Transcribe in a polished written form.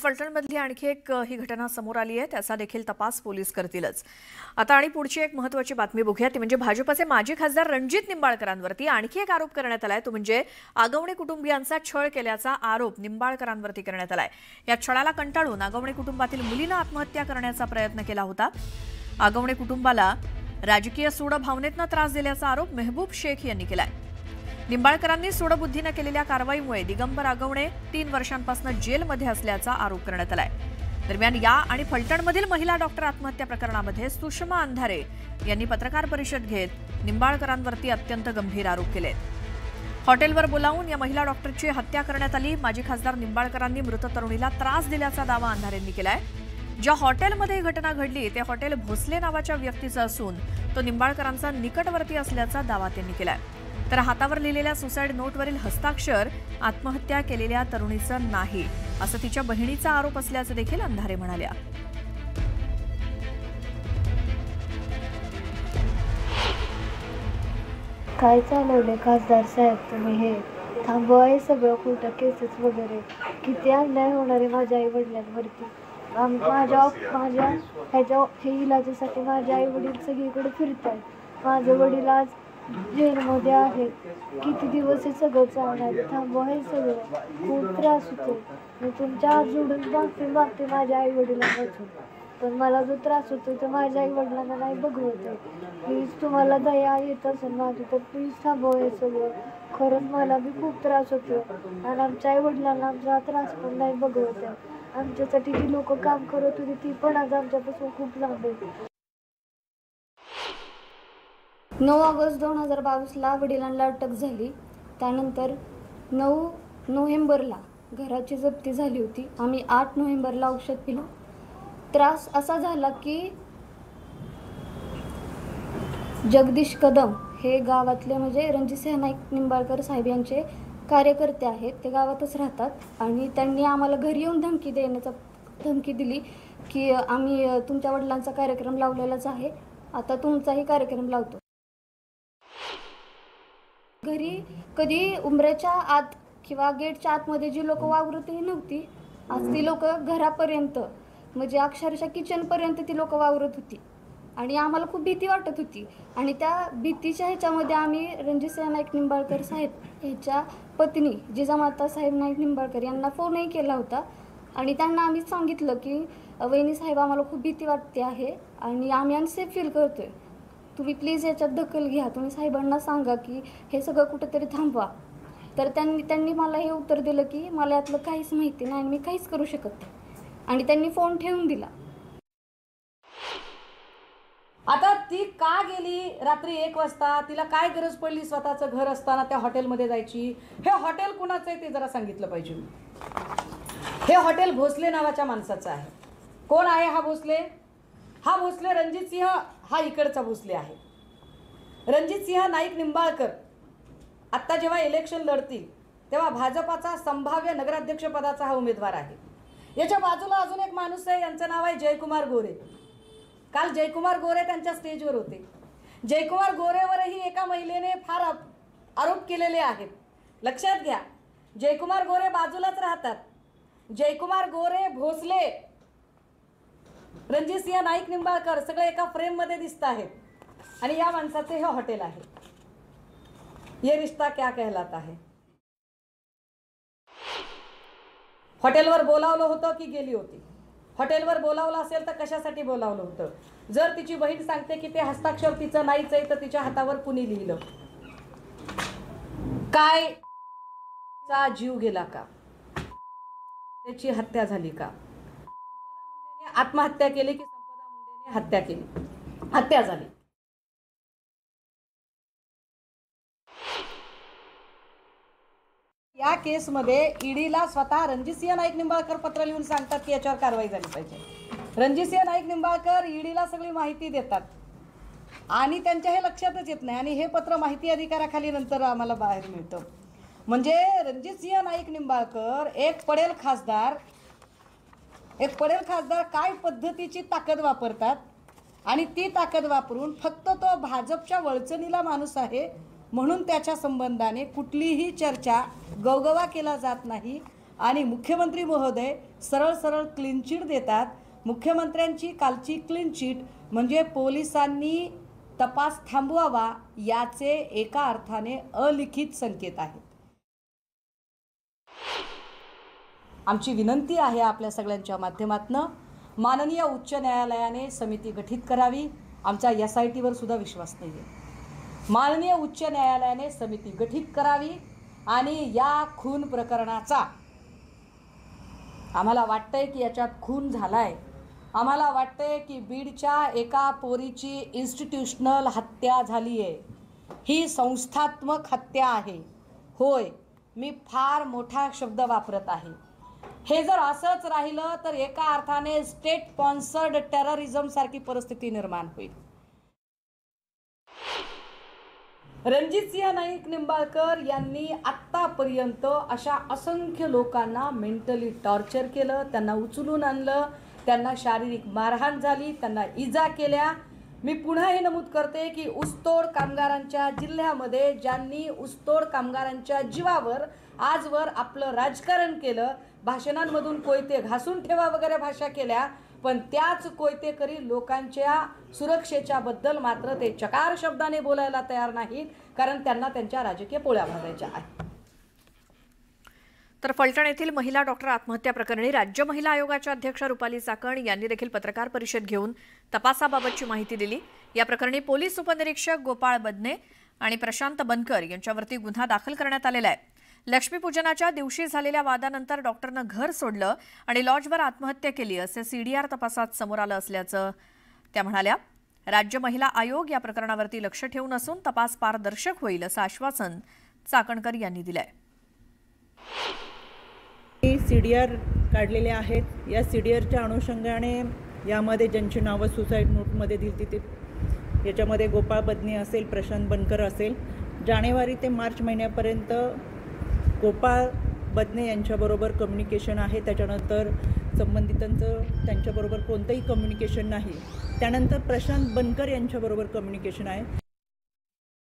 फलटणमधली आणखी एक ही घटना समोर आली आहे, त्याचा देखील तपास पोलीस करतीलच। आता आणि पुढची एक महत्त्वाची बातमी बघूया, ती म्हणजे भाजपचे माजी खासदार रणजित निंबाळकरांवरती आणखी एक आरोप करण्यात आलाय। तो म्हणजे आगवणे कुटुंबियांचा छळ केल्याचा आरोप निंबाळकरांवरती करण्यात आलाय। या छळाला कंटाळून आगवणे कुटुंबातील मुलीने आत्महत्या करण्याचा प्रयत्न केला होता। आगवणे कुटुंबाला राजकीय सूडभावनेतनं त्रास दिल्याचा आरोप मेहबूब शेख यांनी केलाय। निंबाळकरांनी सूडबुद्धीने केलेल्या कारवाईमुळे दिगंबर आगवणे 3 वर्षांपासून जेलमध्ये असल्याचा आरोप करण्यात आलाय। दरम्यान या आणि फलटणमधील महिला डॉक्टर आत्महत्या प्रकरणामध्ये सुषमा अंधारे यांनी पत्रकार परिषद घेत निंबाळकरांवरती अत्यंत गंभीर आरोप केले। हॉटेलवर बोलावून या महिला डॉक्टरची हत्या करण्यात आली। माजी खासदार निंबाळकरांनी मृत तरुणीला त्रास दिल्याचा दावा अंधारेंनी केलाय। ज्या हॉटेलमध्ये ही घटना घडली ते हॉटेल भोसले नावाच्या व्यक्तीचं असून तो निंबाळकरांचा निकटवर्ती असल्याचा दावा त्यांनी केलाय। तर हातावर लिहिलेल्या सुसाईड नोटवरील हस्ताक्षर आत्महत्या केलेल्या तरुणीचं नाही असं तिच्या बहिणीचा आरोप असल्याचं देखील अंधारे म्हणाल्या। काय चालवले खासदार साहेब तुम्ही? हे थांबवाय सगळं खोटं केसेस वगैरे। किती अन्याय होणार आहे माझ्या आई वडिलांवरती। माझ्या ह्याच्या हे इलाजासाठी माझे आई वडील सगळीकडे फिरतात। माझे वडील आज जेलमध्ये आहेत। किती दिवस हे सगळं चालणार? थांबवा हे सगळं। खूप त्रास होतो। मी तुमच्या हात जोडून मागते माझ्या आई वडिलांपासून, पण मला जो त्रास होतो तो माझ्या आई वडिलांना नाही बघवत आहे। प्लीज तुम्हाला दया येत असेल माझी तर प्लीज थांबवा हे सगळं। खरंच मला बी खूप त्रास होतो आणि आमच्या आई वडिलांना आमचा त्रास पण नाही बघवत आहे। आमच्यासाठी जी लोक काम करत होती ती पण आज आमच्यापासून खूप लांब आहे। 9 ऑगस्ट 2022ला वडिलांना अटक झाली। त्यानंतर 9 नोव्हेंबरला घराची जप्ती झाली होती। आम्ही 8 नोव्हेंबरला औषध पिलो। त्रास असा झाला की जगदीश कदम हे गावातले म्हणजे रणजितसिंह नाईक निंबाळकर साहेब यांचे कार्यकर्ते आहेत। ते गावातच राहतात आणि त्यांनी आम्हाला घरी येऊन धमकी दिली की आम्ही तुमच्या वडिलांचा कार्यक्रम लावलेलाच आहे, आता तुमचाही कार्यक्रम लावतो। घरी कधी उंबऱ्याच्या आत किंवा गेटच्या आतमध्ये जी लोक वावरतही नव्हती, आज ती लोक घरापर्यंत म्हणजे अक्षरशः किचनपर्यंत ती लोक वावरत होती आणि आम्हाला खूप भीती वाटत होती। आणि त्या भीतीच्या ह्याच्यामध्ये आम्ही रणजितसिंह नाईक निंबाळकर साहेब ह्याच्या पत्नी जिजामाता साहेब नाईक निंबाळकर यांना फोनही केला होता आणि त्यांना आम्ही सांगितलं की वहिनी साहेब आम्हाला खूप भीती वाटते आहे आणि आम्ही अनसेफ फील करतोय, तुम्ही प्लीज याच्यात दखल घ्या, तुम्ही साहेबांना सांगा की हे सगळं कुठंतरी थांबवा। तर त्यांनी मला हे उत्तर दिलं की मला यातलं काहीच माहिती नाही, मी काहीच करू शकत नाही आणि त्यांनी फोन ठेवून दिला। आता ती का गेली रात्री 1 वाजता? तिला काय गरज पडली स्वतःचं घर असताना त्या हॉटेलमध्ये जायची? हे हॉटेल कुणाचं आहे ते जरा सांगितलं पाहिजे। हे हॉटेल भोसले नावाच्या माणसाचं आहे। कोण आहे हा भोसले? हा भोसले रणजितसिंह हा इकडचा भोसले आहे। रणजितसिंह नाईक निंबाळकर आत्ता जेव्हा इलेक्शन लढतील तेव्हा भाजपाचा संभाव्य नगराध्यक्ष पदाचा हा उमेदवार आहे। याच्या बाजूला अजून एक माणूस आहे, यांचं नाव आहे जयकुमार गोरे। काल जयकुमार गोरे त्यांच्या स्टेजवर होते। जयकुमार गोरेवरही एका महिलेने फार आरोप केलेले आहेत। लक्षात घ्या, जयकुमार गोरे बाजूलाच राहतात। जयकुमार गोरे, भोसले, रणजितसिंह नाईक निंबाळकर सगळे एका फ्रेममध्ये दिसत आहेत आणि या माणसाचे हे हॉटेल आहे। ये रिश्ता क्या कहलाता है? हॉटेलवर बोलावलं होतं की गेली होती? हॉटेलवर बोलावलं असेल तर कशासाठी बोलावलं होतं? जर तिची बहीण सांगते की ते हस्ताक्षर तिचं नाहीच आहे तर तिच्या हातावर कुणी लिहिलं? काय चा जीव गेला का? त्याची हत्या झाली का? आत्महत्या केली की संपदा मुंडेने हत्या केली? हत्या झाली। या केसमध्ये ईडीला स्वतः रणजितसिंह नाईक निंबाळकर पत्र लिहून सांगतात की याच्यावर कारवाई झाली पाहिजे। रणजितसिंह नाईक निंबाळकर ईडीला सगळी माहिती देतात आणि त्यांच्या हे लक्षातच येत नाही आणि हे पत्र माहिती अधिकाराखाली नंतर आम्हाला बाहेर मिळतं। म्हणजे रणजितसिंह नाईक निंबाळकर एक पडेल खासदार काय पद्धतीची ताकद वापरतात आणि ती ताकद वापरून फक्त तो भाजपच्या वळचणीला माणूस आहे म्हणून त्याच्या संबंधाने कुठलीही चर्चा गवगवा केला जात नाही आणि मुख्यमंत्री महोदय सरळ सरळ क्लीन चिट देतात. मुख्यमंत्र्यांची कालची क्लीन चिट म्हणजे पोलिसांनी तपास थांबवावा याचे एका अर्थाने अलिखित संकेत आहेत. आमची विनंती आहे आपल्या सगळ्यांच्या माध्यमातून, माननीय उच्च न्यायालयाने समिती गठीत करावी. आमचा SITवर सुद्धा विश्वास नाही आहे. माननीय उच्च न्यायालयाने समिती गठीत करावी आणि या खून प्रकरणाचा, आम्हाला वाटतंय की याच्यात खून झालाय, आम्हाला वाटतंय की बीडच्या एका पोरीची इन्स्टिट्यूशनल हत्या झाली आहे. ही संस्थात्मक हत्या आहे. होय, मी फार मोठा शब्द वापरत आहे. हे जर असंच राहिलं तर एका अर्थाने स्टेट स्पॉन्सर्ड टेररिझम सारखी परिस्थिती निर्माण होईल. रणजितसिंह नाईक निंबाळकर यांनी आत्तापर्यंत अशा असंख्य लोकांना मेंटली टॉर्चर केलं, त्यांना उचलून आणलं, त्यांना शारीरिक मारहाण झाली, त्यांना इजा केल्या. मी पुन्हा हे नमूद करते की ऊसतोड कामगारांच्या जिल्ह्यामध्ये ज्यांनी ऊसतोड कामगारांच्या जीवावर आजवर आपलं राजकारण केलं, भाषणांमधून कोयते घासून ठेवा वगैरे भाषा केल्या, पण त्याच कोयतेकरी लोकांच्या सुरक्षेच्या बद्दल मात्र ते चकार शब्दाने बोलायला तयार नाहीत, कारण त्यांना त्यांच्या राजकीय पोळ्या भाजायच्या आहेत. तर फलटण येथील महिला डॉक्टर आत्महत्या प्रकरणी राज्य महिला आयोगाच्या अध्यक्ष रुपाली चाकण यांनी देखील पत्रकार परिषद घेऊन तपासाबाबतची माहिती दिली. या प्रकरणी पोलीस उपनिरीक्षक गोपाळ बदने आणि प्रशांत बनकर यांच्यावरती गुन्हा दाखल करण्यात आलेला आहे. लक्ष्मीपूजनाच्या दिवशी झालेल्या वादानंतर डॉक्टरनं घर सोडलं आणि लॉजवर आत्महत्या केली असे CDR तपासात समोर आलं असल्याचं त्या म्हणाल्या. राज्य महिला आयोग या प्रकरणावरती लक्ष ठेवून असून तपास पारदर्शक होईल असं आश्वासन चाकणकर यांनी दिलंय. CDR काढलेले आहेत. या CDRच्या अनुषंगाने यामध्ये ज्यांची नावं सुसाईड नोटमध्ये दिली ते याच्यामध्ये गोपाळ बदने असेल, प्रशांत बनकर असेल. जानेवारी ते मार्च महिन्यापर्यंत गोपाळ बदने यांच्याबरोबर कम्युनिकेशन आहे. त्याच्यानंतर संबंधितांचं त्यांच्याबरोबर कोणतंही कम्युनिकेशन नाही. त्यानंतर प्रशांत बनकर यांच्याबरोबर कम्युनिकेशन आहे.